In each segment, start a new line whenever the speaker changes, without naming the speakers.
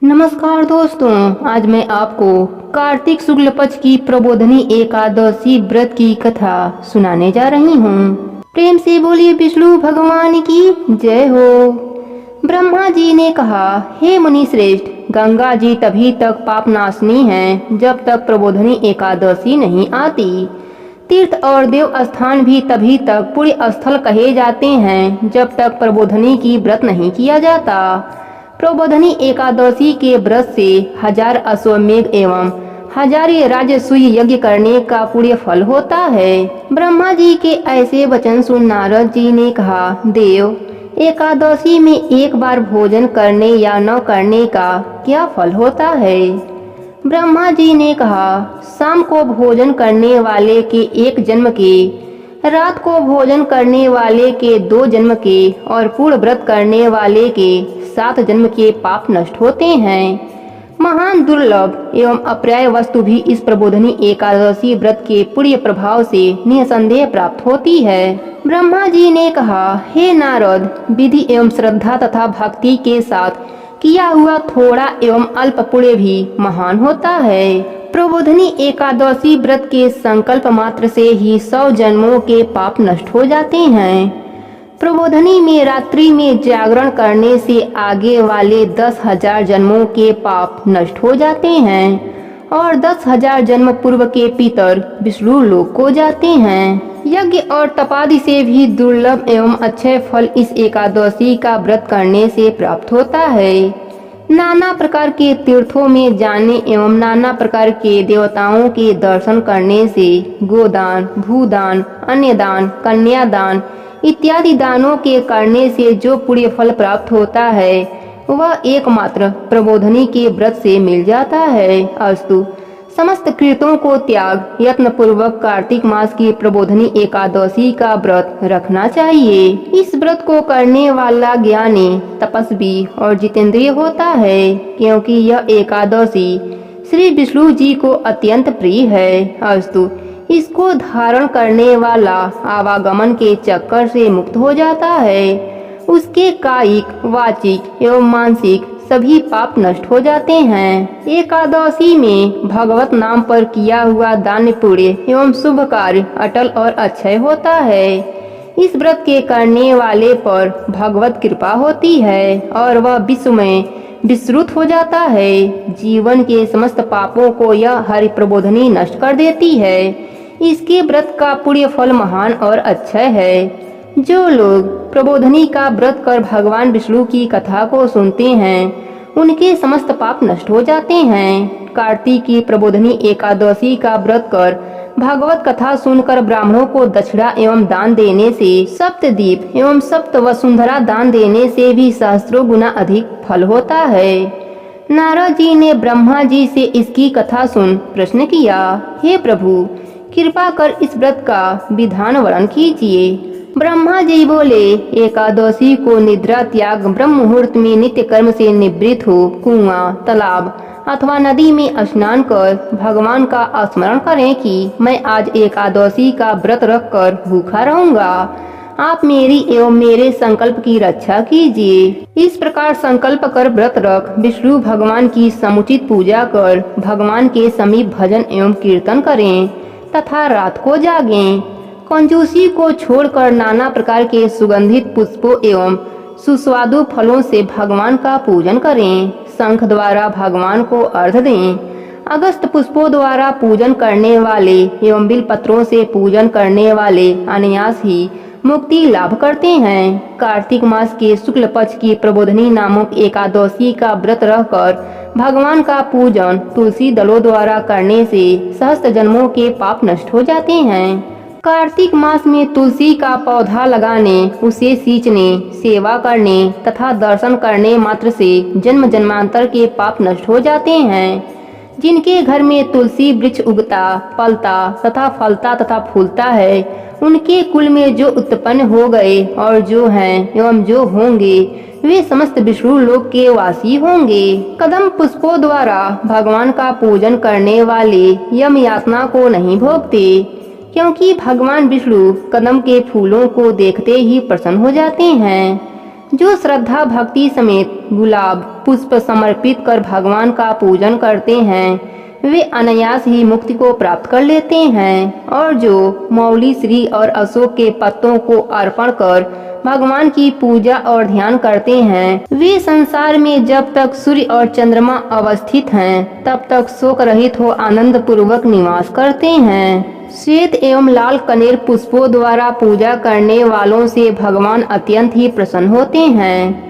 नमस्कार दोस्तों, आज मैं आपको कार्तिक शुक्ल पक्ष की प्रबोधनी एकादशी व्रत की कथा सुनाने जा रही हूँ। प्रेम से बोलिए विष्णु भगवान की जय हो। ब्रह्मा जी ने कहा, हे मुनि श्रेष्ठ, गंगा जी तभी तक पाप नाशनी है जब तक प्रबोधनी एकादशी नहीं आती। तीर्थ और देव स्थान भी तभी तक पुण्य स्थल कहे जाते हैं जब तक प्रबोधनी की व्रत नहीं किया जाता। प्रबोधनी एकादशी के व्रत से 1000 अश्वमेघ एवं 1000 राजसूय यज्ञ करने का पुण्य फल होता है। ब्रह्मा जी के ऐसे वचन सुन नारद जी ने कहा, देव, एकादशी में एक बार भोजन करने या न करने का क्या फल होता है? ब्रह्मा जी ने कहा, शाम को भोजन करने वाले के 1 जन्म के, रात को भोजन करने वाले के 2 जन्म के और पूर्ण व्रत करने वाले के 7 जन्म के पाप नष्ट होते हैं। महान दुर्लभ एवं अप्राय वस्तु भी इस प्रबोधनी एकादशी व्रत के पुण्य प्रभाव से निसंदेह प्राप्त होती है। ब्रह्मा जी ने कहा, हे नारद, विधि एवं श्रद्धा तथा भक्ति के साथ किया हुआ थोड़ा एवं अल्प पुण्य भी महान होता है। प्रबोधनी एकादशी व्रत के संकल्प मात्र से ही 100 जन्मों के पाप नष्ट हो जाते हैं। प्रबोधनी में रात्रि में जागरण करने से आगे वाले 10,000 जन्मों के पाप नष्ट हो जाते हैं और 10,000 जन्म पूर्व के पितर विष्णु लोक को जाते हैं। यज्ञ और तपादि से भी दुर्लभ एवं अच्छे फल इस एकादशी का व्रत करने से प्राप्त होता है। नाना प्रकार के तीर्थों में जाने एवं नाना प्रकार के देवताओं के दर्शन करने से गोदान, भूदान, अन्नदान, कन्यादान इत्यादि दानों के करने से जो पुण्य फल प्राप्त होता है वह एकमात्र प्रबोधनी के व्रत से मिल जाता है। अस्तु, समस्त कृतों को त्याग यत्न पूर्वक कार्तिक मास की प्रबोधनी एकादशी का व्रत रखना चाहिए। इस व्रत को करने वाला ज्ञानी, तपस्वी और जितेंद्रिय होता है, क्योंकि यह एकादशी श्री विष्णु जी को अत्यंत प्रिय है। अस्तु, इसको धारण करने वाला आवागमन के चक्कर से मुक्त हो जाता है। उसके कायिक, वाचिक एवं मानसिक सभी पाप नष्ट हो जाते हैं। एकादशी में भगवत नाम पर किया हुआ दान पुण्य एवं शुभ कार्य अटल और अक्षय होता है। इस व्रत के करने वाले पर भगवत कृपा होती है और वह विश्व में विश्रुत हो जाता है। जीवन के समस्त पापों को यह हरि प्रबोधनी नष्ट कर देती है। इसके व्रत का पुण्य फल महान और अक्षय है। जो लोग प्रबोधनी का व्रत कर भगवान विष्णु की कथा को सुनते हैं उनके समस्त पाप नष्ट हो जाते हैं। कार्तिक की प्रबोधनी एकादशी का व्रत कर भागवत कथा सुनकर ब्राह्मणों को दक्षिणा एवं दान देने से, सप्तदीप एवं सप्त वसुंधरा दान देने से भी सहस्त्रों गुना अधिक फल होता है। नारद जी ने ब्रह्मा जी से इसकी कथा सुन प्रश्न किया, हे प्रभु, कृपा कर इस व्रत का विधान वर्णन कीजिए। ब्रह्मा जी बोले, एकादशी को निद्रा त्याग ब्रह्म मुहूर्त में नित्य कर्म से निवृत्त हो कुआं, तालाब अथवा नदी में स्नान कर भगवान का स्मरण करें कि मैं आज एकादशी का व्रत रख कर भूखा रहूंगा। आप मेरी एवं मेरे संकल्प की रक्षा कीजिए। इस प्रकार संकल्प कर व्रत रख विष्णु भगवान की समुचित पूजा कर भगवान के समीप भजन एवं कीर्तन करें तथा रात को जागें। कंजूसी को छोड़कर नाना प्रकार के सुगंधित पुष्पों एवं सुस्वादु फलों से भगवान का पूजन करें। शंख द्वारा भगवान को अर्घ्य दें। अगस्त पुष्पों द्वारा पूजन करने वाले एवं बिल पत्रों से पूजन करने वाले अनायास ही मुक्ति लाभ करते हैं। कार्तिक मास के शुक्ल पक्ष की प्रबोधनी नामक एकादशी का व्रत रहकर भगवान का पूजन तुलसी दलों द्वारा करने से सहस्त्र जन्मों के पाप नष्ट हो जाते हैं। कार्तिक मास में तुलसी का पौधा लगाने, उसे सींचने, सेवा करने तथा दर्शन करने मात्र से जन्म जन्मांतर के पाप नष्ट हो जाते हैं। जिनके घर में तुलसी वृक्ष उगता, पलता तथा फलता तथा फूलता है, उनके कुल में जो उत्पन्न हो गए और जो हैं एवं जो होंगे वे समस्त विष्णु लोक के वासी होंगे। कदम पुष्पों द्वारा भगवान का पूजन करने वाले यम यातना को नहीं भोगते, क्योंकि भगवान विष्णु कदम के फूलों को देखते ही प्रसन्न हो जाते हैं। जो श्रद्धा भक्ति समेत गुलाब पुष्प समर्पित कर भगवान का पूजन करते हैं वे अनायास ही मुक्ति को प्राप्त कर लेते हैं, और जो मौली श्री और अशोक के पत्तों को अर्पण कर भगवान की पूजा और ध्यान करते हैं वे संसार में जब तक सूर्य और चंद्रमा अवस्थित हैं तब तक शोक रहित हो आनंद पूर्वक निवास करते हैं। श्वेत एवं लाल कनेर पुष्पों द्वारा पूजा करने वालों से भगवान अत्यंत ही प्रसन्न होते हैं।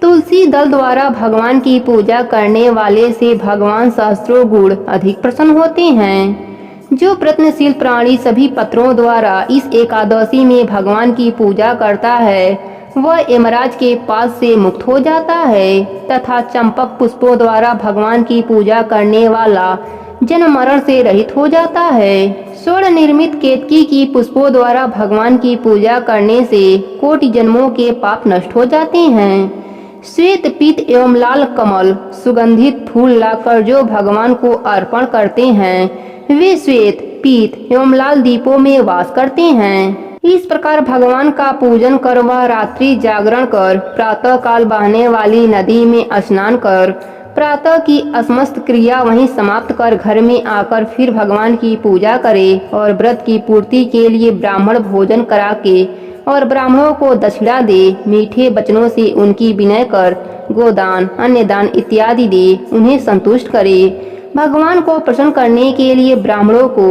तुलसी दल द्वारा भगवान की पूजा करने वाले से भगवान सहस्त्रों गुण अधिक प्रसन्न होते हैं। जो प्रयत्नशील प्राणी सभी पत्रों द्वारा इस एकादशी में भगवान की पूजा करता है वह यमराज के पास से मुक्त हो जाता है, तथा चंपक पुष्पों द्वारा भगवान की पूजा करने वाला जन्म मरण से रहित हो जाता है। स्वर्ण निर्मित केतकी की पुष्पों द्वारा भगवान की पूजा करने से कोटि जन्मों के पाप नष्ट हो जाते हैं। श्वेत पीत एवं लाल कमल सुगंधित फूल लाकर जो भगवान को अर्पण करते हैं वे श्वेत पीत एवं लाल दीपों में वास करते हैं। इस प्रकार भगवान का पूजन कर वह रात्रि जागरण कर प्रातः काल बहने वाली नदी में स्नान कर प्रातः की समस्त क्रिया वहीं समाप्त कर घर में आकर फिर भगवान की पूजा करे और व्रत की पूर्ति के लिए ब्राह्मण भोजन करा के और ब्राह्मणों को दक्षिणा दे, मीठे वचनों से उनकी विनय कर गोदान अन्य दान इत्यादि दे, उन्हें संतुष्ट करे। भगवान को प्रसन्न करने के लिए ब्राह्मणों को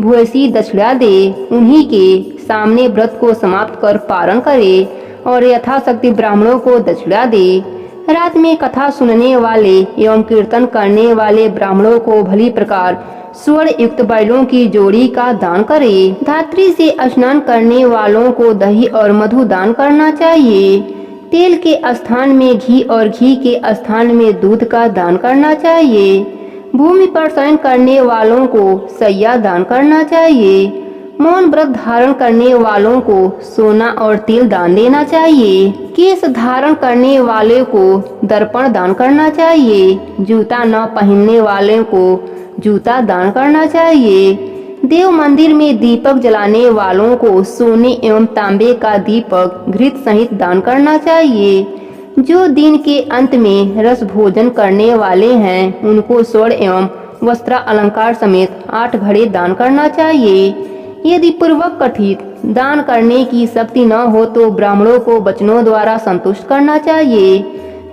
भूयसी दक्षिणा दे, उन्हीं के सामने व्रत को समाप्त कर पारण करे और यथाशक्ति ब्राह्मणों को दक्षिणा दे। रात में कथा सुनने वाले एवं कीर्तन करने वाले ब्राह्मणों को भली प्रकार स्वर्ण युक्त बैलों की जोड़ी का दान करे। धात्री से स्नान करने वालों को दही और मधु दान करना चाहिए। तेल के स्थान में घी और घी के स्थान में दूध का दान करना चाहिए। भूमि पर शयन करने वालों को सैया दान करना चाहिए। मौन व्रत धारण करने वालों को सोना और तिल दान देना चाहिए। केश धारण करने वाले को दर्पण दान करना चाहिए। जूता न पहनने वाले को जूता दान करना चाहिए। देव मंदिर में दीपक जलाने वालों को सोने एवं तांबे का दीपक घृत सहित दान करना चाहिए। जो दिन के अंत में रस भोजन करने वाले हैं उनको स्वर्ण एवं वस्त्र अलंकार समेत 8 घड़े दान करना चाहिए। यदि पूर्वक कथित दान करने की शक्ति न हो तो ब्राह्मणों को वचनों द्वारा संतुष्ट करना चाहिए।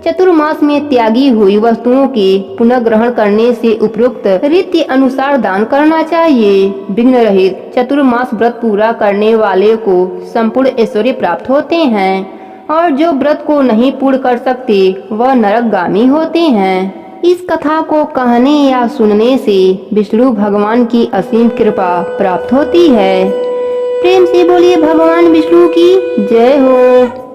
चतुर्मास में त्यागी हुई वस्तुओं के पुनः ग्रहण करने से उपयुक्त रीति अनुसार दान करना चाहिए। विघ्न रहित चतुर्मास व्रत पूरा करने वाले को संपूर्ण ऐश्वर्य प्राप्त होते हैं, और जो व्रत को नहीं पूर्ण कर सकते वह नरकगामी होते हैं। इस कथा को कहने या सुनने से विष्णु भगवान की असीम कृपा प्राप्त होती है। प्रेम से बोलिए भगवान विष्णु की जय हो।